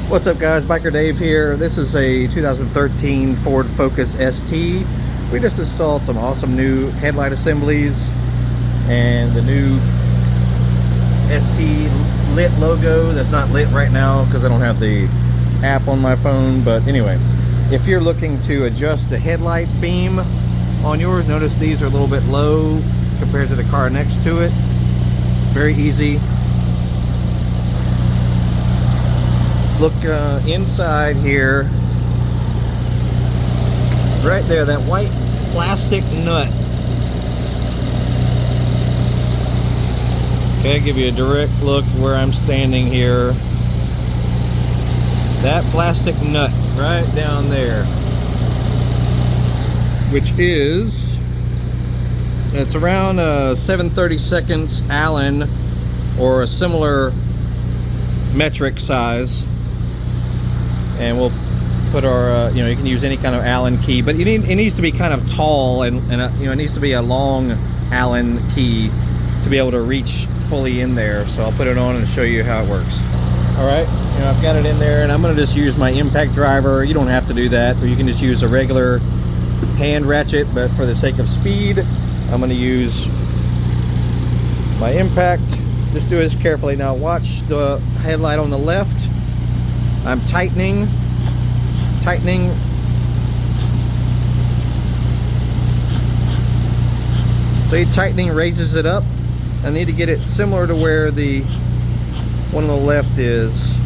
What's up guys, Biker Dave here. This is a 2013 Ford Focus ST. We just installed some awesome new headlight assemblies and the new ST lit logo that's not lit right now because I don't have the app on my phone. But anyway, if you're looking to adjust the headlight beam on yours, notice these are a little bit low compared to the car next to it. Very easy. Look inside here, right there, that white plastic nut. Okay, give you a direct look where I'm standing here. That plastic nut right down there, which is, it's around 7/32 Allen or a similar metric size. And we'll put our, you can use any kind of Allen key, but it needs to be kind of tall and it needs to be a long Allen key to be able to reach fully in there. So I'll put it on and show you how it works. All right, I've got it in there, and I'm going to just use my impact driver. You don't have to do that, or you can just use a regular hand ratchet, but for the sake of speed, I'm going to use my impact. Just do this carefully. Now watch the headlight on the left. I'm tightening. See, tightening raises it up. I need to get it similar to where the one on the left is.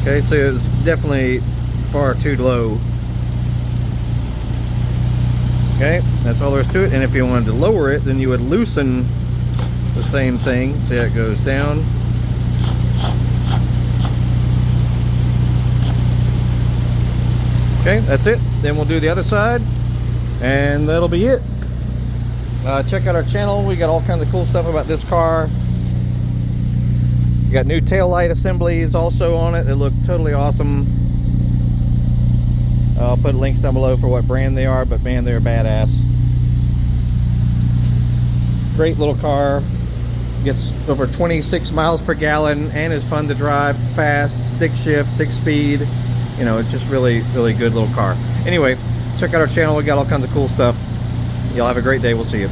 Okay, so it's definitely far too low. Okay, that's all there is to it. And if you wanted to lower it, then you would loosen the same thing. See how it goes down. Okay, that's it. Then we'll do the other side, and that'll be it. Check out our channel. We got all kinds of cool stuff about this car. We got new tail light assemblies also on it that look totally awesome. I'll put links down below for what brand they are, but man, they're badass. Great little car. Gets over 26 miles per gallon and is fun to drive, fast, stick shift, 6-speed. It's just really good little car. Anyway, check out our channel. We got all kinds of cool stuff. Y'all have a great day. We'll see you.